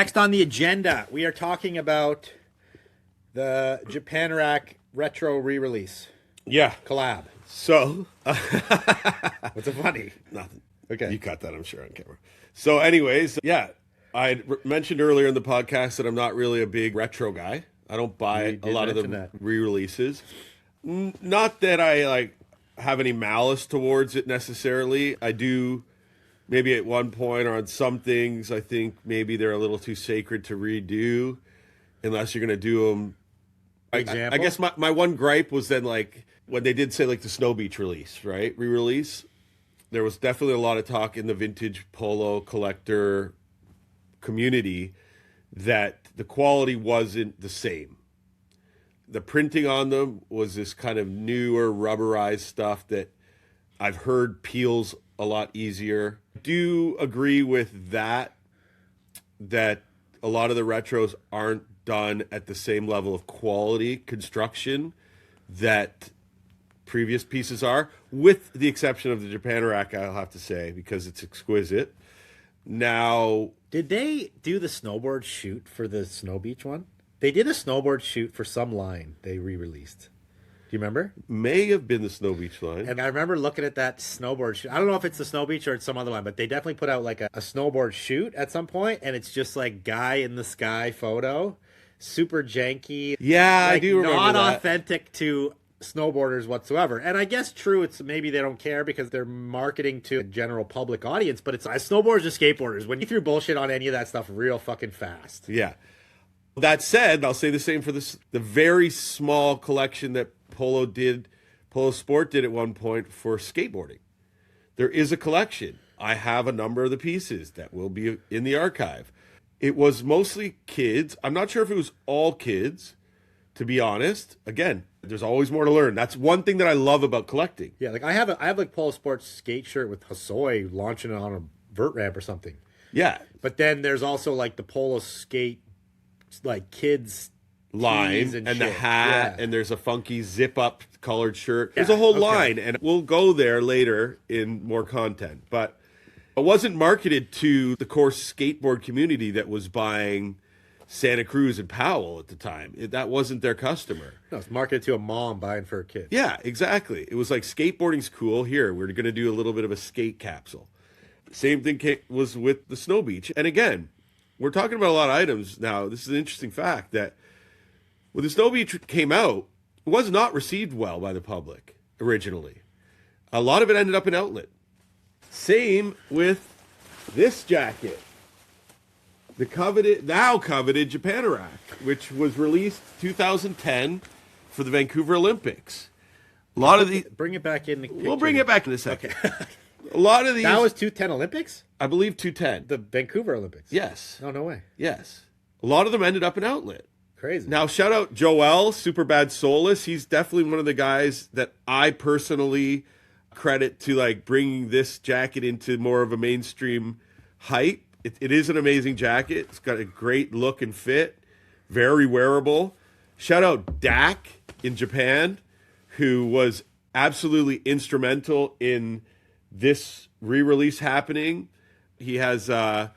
Next on the agenda, we are talking about the Japanorak retro re-release Yeah. collab. So, What's so funny? nothing. Okay. You cut that, I'm sure, on camera. So, anyways, yeah, I mentioned earlier in the podcast that I'm not really a big retro guy. I don't buy You a did lot of mention the that. re-releases. Not that I have any malice towards it necessarily. I do. Maybe at one point or on some things, I think maybe they're a little too sacred to redo, unless you're going to do them. I guess my one gripe was then when they did say the Snow Beach release, right? Re-release. There was definitely a lot of talk in the vintage polo collector community that the quality wasn't the same. The printing on them was this kind of newer rubberized stuff that I've heard peels a lot easier. Do agree with that a lot of the retros aren't done at the same level of quality construction that previous pieces are, with the exception of the Japanorak, I'll have to say, because it's exquisite. Now, Did they do the snowboard shoot for the Snow Beach one? They did a snowboard shoot for some line they re-released. Do you remember? may have been the Snow Beach line. And I remember looking at that snowboard shoot. I don't know if it's the Snow Beach or it's some other line, but they definitely put out a snowboard shoot at some point, and it's just guy in the sky photo, super janky. Yeah, I do remember not that. authentic to snowboarders whatsoever. And I guess true, it's maybe they don't care because they're marketing to a general public audience, but it's snowboarders and skateboarders. When you threw bullshit on any of that stuff real fucking fast. Yeah. That said, I'll say the same for the very small collection that Polo Sport did at one point for skateboarding. There is a collection. I have a number of the pieces that will be in the archive. It was mostly kids. I'm not sure if it was all kids, to be honest. Again, there's always more to learn. That's one thing that I love about collecting. Yeah, I have Polo Sports skate shirt with Hosoi launching it on a vert ramp or something. Yeah. But then there's also the Polo skate kids Line tees and shit. the hat, Yeah. and there's a funky zip up colored shirt. There's a whole line, and we'll go there later in more content. But it wasn't marketed to the core skateboard community that was buying Santa Cruz and Powell at the time. That wasn't their customer. No, it's marketed to a mom buying for a kid. Yeah, exactly. It was skateboarding's cool. Here, we're going to do a little bit of a skate capsule. Same thing was with the Snow Beach. And again, we're talking about a lot of items now. This is an interesting fact that when the Snow Beach came out, it was not received well by the public originally. A lot of it ended up in outlet. Same with this jacket. The now coveted Japanorak, which was released 2010 for the Vancouver Olympics. A lot of the Bring it back in the picture. We'll bring it back in a second. Okay. A lot of these, That was 210 Olympics? I believe, 210. The Vancouver Olympics? Yes. Oh, no way. Yes. A lot of them ended up in outlet. Crazy. Now, shout out Joel, Superbad Soulless. He's definitely one of the guys that I personally credit to bringing this jacket into more of a mainstream hype. It is an amazing jacket. It's got a great look and fit. Very wearable. Shout out Dak in Japan, who was absolutely instrumental in this re-release happening. He has a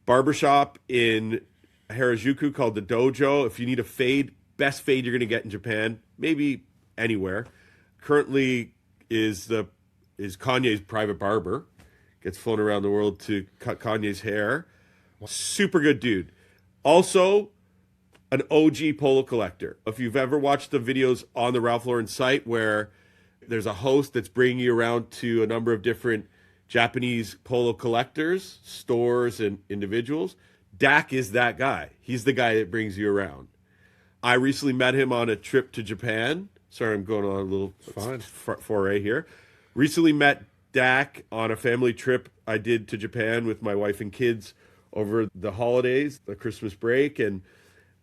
barbershop in Harajuku called the Dojo. If you need a fade, best fade you're going to get in Japan, maybe anywhere. Currently is Kanye's private barber. Gets flown around the world to cut Kanye's hair. Super good dude. Also, an OG polo collector. If you've ever watched the videos on the Ralph Lauren site where there's a host that's bringing you around to a number of different Japanese polo collectors, stores, and individuals, Dak is that guy. He's the guy that brings you around. I recently met him on a trip to Japan. Sorry, I'm going on a little foray here. Recently met Dak on a family trip I did to Japan with my wife and kids over the holidays, the Christmas break, and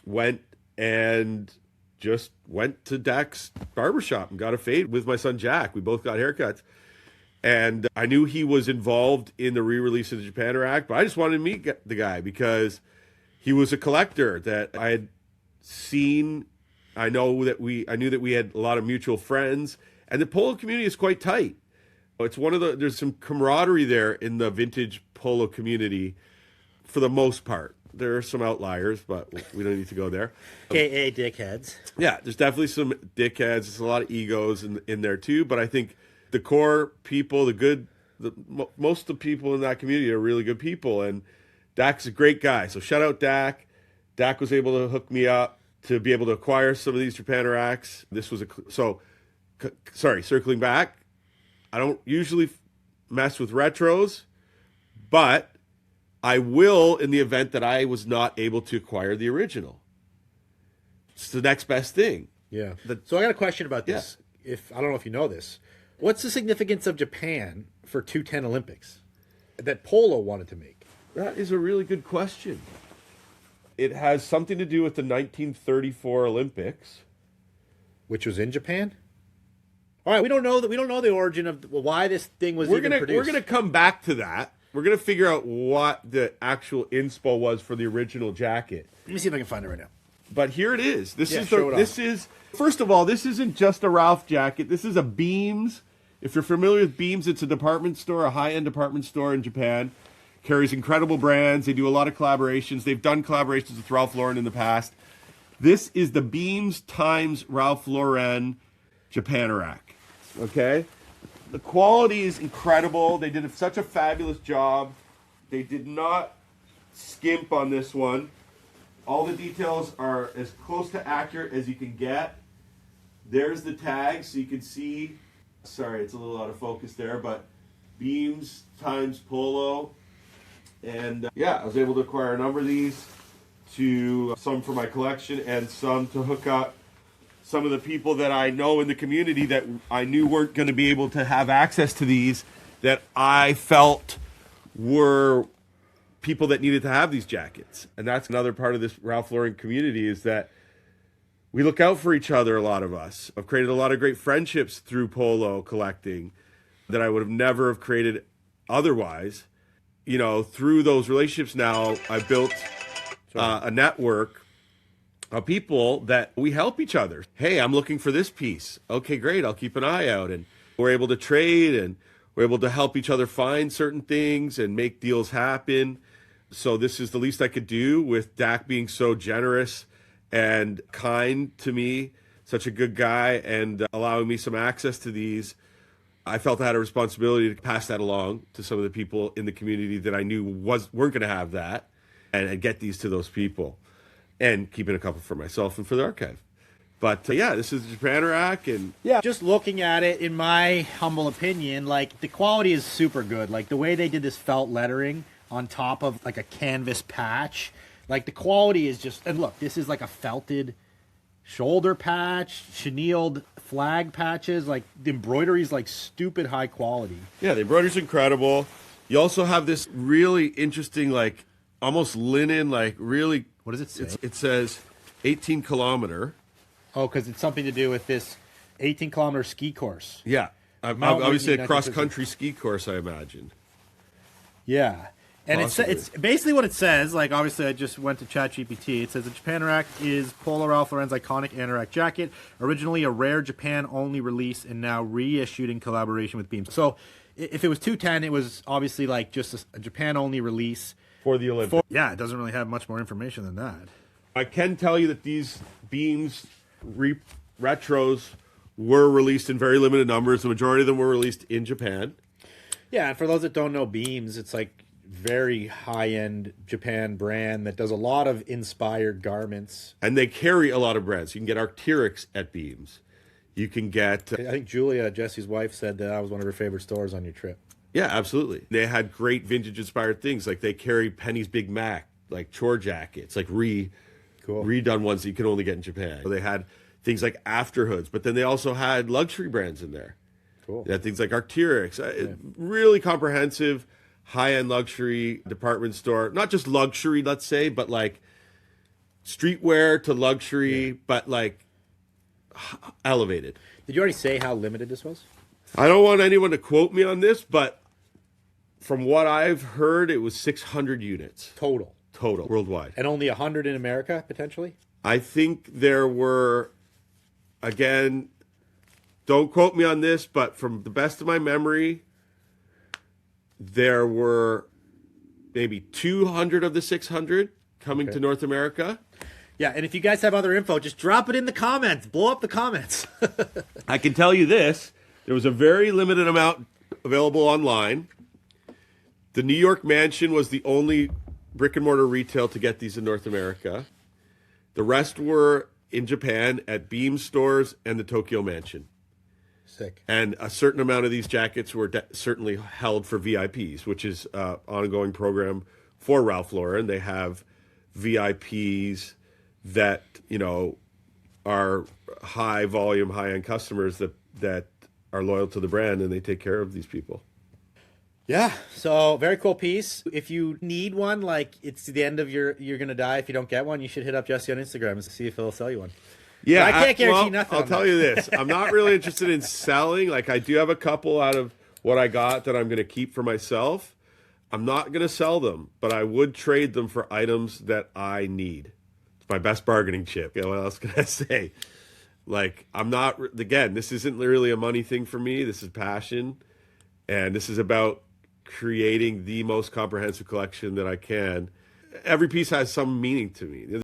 went to Dak's barbershop and got a fade with my son Jack. We both got haircuts. And I knew he was involved in the re-release of the Japanorak, but I just wanted to meet the guy because he was a collector that I had seen. I knew that we had a lot of mutual friends, and the polo community is quite tight. It's there's some camaraderie there in the vintage polo community for the most part. There are some outliers, but we don't need to go there. KA dickheads. Yeah, there's definitely some dickheads. There's a lot of egos in there too. But I think the core people, most of the people in that community are really good people. And Dak's a great guy. So shout out Dak. Dak was able to hook me up to be able to acquire some of these Japanoraks. This was circling back. I don't usually mess with retros, but I will in the event that I was not able to acquire the original. It's the next best thing. Yeah. So I got a question about this. Yeah. I don't know if you know this. What's the significance of Japan for 210 Olympics that Polo wanted to make? That is a really good question. It has something to do with the 1934 Olympics, which was in Japan. All right, we don't know the origin of why this thing was produced. We're gonna come back to that. We're gonna figure out what the actual inspo was for the original jacket. Let me see if I can find it right now. But here it is. First of all, this isn't just a Ralph jacket. This is a Beams. If you're familiar with Beams, it's a department store, a high-end department store in Japan. Carries incredible brands. They do a lot of collaborations. They've done collaborations with Ralph Lauren in the past. This is the Beams times Ralph Lauren Japanorak. Okay? The quality is incredible. They did such a fabulous job. They did not skimp on this one. All the details are as close to accurate as you can get. There's the tag, so you can see. Sorry, it's a little out of focus there, but Beams times Polo. And I was able to acquire a number of these, some for my collection and some to hook up some of the people that I know in the community that I knew weren't going to be able to have access to these, that I felt were people that needed to have these jackets. And that's another part of this Ralph Lauren community, is that we look out for each other, a lot of us. I've created a lot of great friendships through Polo collecting that I would have never have created otherwise. You know, through those relationships now, I've built a network of people that we help each other. Hey, I'm looking for this piece. Okay, great. I'll keep an eye out. And we're able to trade, and we're able to help each other find certain things and make deals happen. So this is the least I could do, with Dak being so generous and kind to me, such a good guy, and allowing me some access to these. I felt I had a responsibility to pass that along to some of the people in the community that I knew weren't going to have that, and get these to those people, and keeping a couple for myself and for the archive. But this is Japanorak, and just looking at it, in my humble opinion, like, the quality is super good. Like, the way they did this felt lettering on top of like a canvas patch, like, the quality is just. And look, this is like a felted shoulder patch, chenilled flag patches. Like, the embroidery is like stupid high quality. Yeah, the embroidery's incredible. You also have this really interesting, like, almost linen, like, really. What does it say? It says 18 kilometer. Oh, because it's something to do with this 18-kilometer ski course. Yeah. Obviously a cross-country ski course, I imagine. Yeah. And it's basically what it says. Like, obviously, I just went to ChatGPT. It says the Japanorak is Polo Ralph Lauren's iconic anorak jacket, originally a rare Japan-only release and now reissued in collaboration with Beams. So if it was 210, it was obviously like just a Japan-only release. For the Olympics. It doesn't really have much more information than that. I can tell you that these Beams retros were released in very limited numbers. The majority of them were released in Japan. Yeah, and for those that don't know Beams, it's like very high-end Japan brand that does a lot of inspired garments. And they carry a lot of brands. You can get Arc'teryx at Beams. You can get... I think Julia, Jesse's wife, said that was one of her favorite stores on your trip. Yeah, absolutely. They had great vintage-inspired things. Like, they carry Penny's Big Mac, like chore jackets, like redone ones that you can only get in Japan. So they had things like afterhoods, but then they also had luxury brands in there. Cool. They had things like Arc'teryx. Really comprehensive, high-end luxury department store. Not just luxury, let's say, but like streetwear to luxury, but like elevated. Did you already say how limited this was? I don't want anyone to quote me on this, but from what I've heard, it was 600 units. Total, worldwide. And only 100 in America, potentially? I think there were, again, don't quote me on this, but from the best of my memory, there were maybe 200 of the 600 coming to North America. Yeah, and if you guys have other info, just drop it in the comments. Blow up the comments. I can tell you this. There was a very limited amount available online. The New York Mansion was the only brick and mortar retail to get these in North America. The rest were in Japan at Beam stores and the Tokyo Mansion. Sick. And a certain amount of these jackets were certainly held for VIPs, which is an ongoing program for Ralph Lauren. They have VIPs that, you know, are high volume, high end customers that are loyal to the brand, and they take care of these people. Yeah, so very cool piece. If you need one, like it's the end of you're gonna die if you don't get one, you should hit up Jesse on Instagram and see if he'll sell you one. Yeah, but I can't guarantee nothing. I'll tell you this: I'm not really interested in selling. Like, I do have a couple out of what I got that I'm going to keep for myself. I'm not going to sell them, but I would trade them for items that I need. It's my best bargaining chip. You know, what else can I say? Like, I'm not, again, this isn't really a money thing for me. This is passion. And this is about creating the most comprehensive collection that I can. Every piece has some meaning to me.